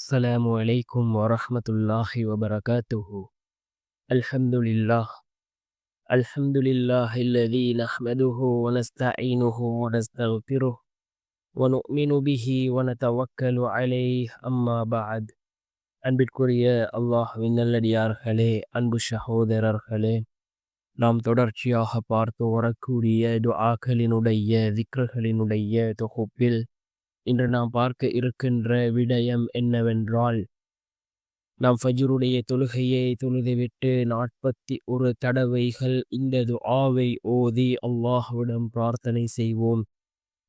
السلام عليكم ورحمة الله وبركاته. الحمد لله. الحمد لله الذي نحمده ونستعينه ونستغفره ونؤمن به ونتوكل عليه أما بعد. அன்பிற்குரிய அல்லாஹ்வின் நல்லடியார்களே, அன்பு சகோதரர்களே, நாம் தொடர்ச்சியாக பார்த்து வரக்கூடிய துஆக்களினுடைய திக்ர்களினுடைய தொகுப்பில் இன்று நாம் பார்க்க இருக்கின்ற விடயம் என்னவென்றால், நாம் ஃபஜ்ருடைய தொழுகையை தொழுதுவிட்டு 41 தடவைகள் இந்த துஆவை ஓதி அல்லாஹ்விடம் பிரார்த்தனை செய்வோம்.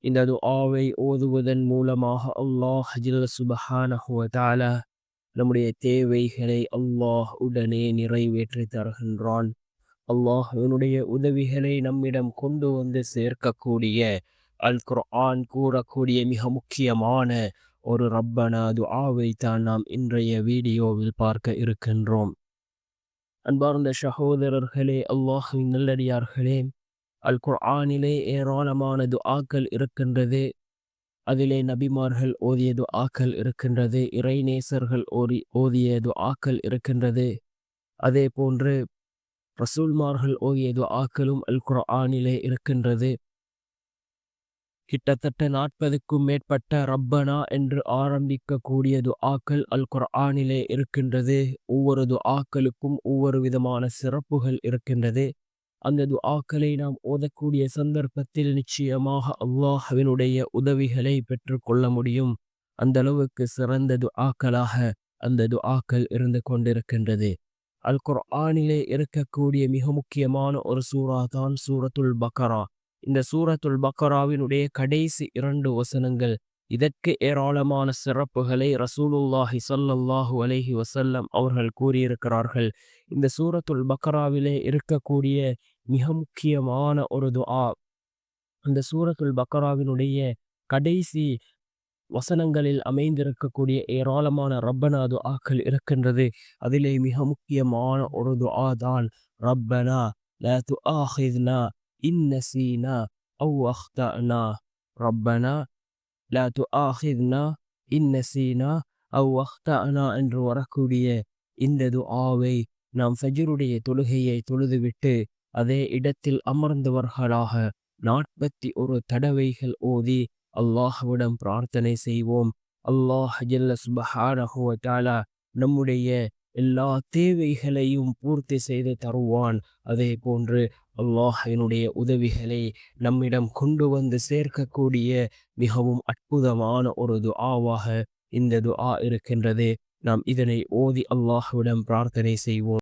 இந்த துஆவை ஓதுவதன் மூலமாக அல்லாஹ் ஜல்ல சுப்ஹானஹு வ தஆலா நம்முடைய தேவைகளை அல்லாஹ் உடனே நிறைவேற்றி தருகின்றான். அல்லாஹ்வினுடைய உதவிகளை நம்மிடம் கொண்டு வந்து சேர்க்கக்கூடிய அல் குர்ஆன் கூறக்கூடிய மிக முக்கியமான ஒரு ரப்பனா துஆவை தான் நாம் இன்றைய வீடியோவில் பார்க்க இருக்கின்றோம். அன்பார்ந்த சகோதரர்களே, அல்லாஹ்வின் நல்லடியார்களே, அல் குர்ஆனிலே ஏராளமான துஆக்கள் இருக்கின்றது. அதிலே நபிமார்கள் ஓதிய துஆக்கள் இருக்கின்றது, இறைநேசர்கள் ஓதிய துஆக்கள் இருக்கின்றது. அதே போன்று ரசூல்மார்கள் ஓதிய துஆக்களும் அல் குர்ஆனிலே இருக்கின்றது. கிட்டத்தட்ட 40க்கும் மேற்பட்ட ரப்பனா என்று ஆரம்பிக்கக்கூடிய துஆக்கள் அல் குர்ஆனிலே இருக்கின்றது. ஒவ்வொரு துஆக்களுக்கும் ஒவ்வொரு விதமான சிறப்புகள் இருக்கின்றது. அந்த துஆக்களை நாம் ஓதக்கூடிய சந்தர்ப்பத்தில் நிச்சயமாக அல்லாஹ்வினுடைய உதவிகளை பெற்றுக்கொள்ள முடியும். அந்த அளவுக்கு சிறந்த துஆக்களாக அந்த துஆக்கள் இருந்து கொண்டிருக்கின்றது. அல் குர்ஆனிலே இருக்கக்கூடிய மிக முக்கியமான ஒரு சூரா தான் சூரத்துல் பக்கரா. இந்த சூரத்துல் பக்கராவினுடைய கடைசி 2 வசனங்கள் இதற்கு ஏராளமான சிறப்புகளை ரசூலுல்லாஹி ஸல்லல்லாஹு அலைஹி வஸல்லம் அவர்கள் கூறியிருக்கிறார்கள். இந்த சூரத்துல் பக்கராவிலே இருக்கக்கூடிய மிக முக்கியமான ஒரு துஆ, அந்த சூரத்துல் பக்கராவினுடைய கடைசி வசனங்களில் அமைந்திருக்கக்கூடிய ஏராளமான ரப்பனா துஆக்கள் இருக்கின்றது. அதிலே மிக முக்கியமான ஒரு துஆ தான் ரப்பனா லா துஆஹித்னா இன் நஸீனா அவ் அக்தஅனா. ரப்பனா லா துஆஹித்னா இன் நஸீனா அவ் அக்தஅனா என்று வரக்கூடிய இந்த துஆவை நாம் ஃபஜ்ருடைய தொழுகையை தொழுதுவிட்டு அதே இடத்தில் அமர்ந்தவர்களாக 41 தடவைகள் ஓதி அல்லாஹ்விடம் பிரார்த்தனை செய்வோம். அல்லாஹ் ஜல்ல சுப்ஹானஹு வ தஆலா நம்முடைய எல்லா தேவைகளையும் பூர்த்தி செய்து தருவான். அதே போன்று அல்லாஹ்வினுடைய உதவிகளை நம்மிடம் கொண்டு வந்து சேர்க்கக்கூடிய மிகவும் அற்புதமான ஒரு துஆவாக இந்த துஆ இருக்கின்றது. நாம் இதனை ஓதி அல்லாஹ்விடம் பிரார்த்தனை செய்வோம்.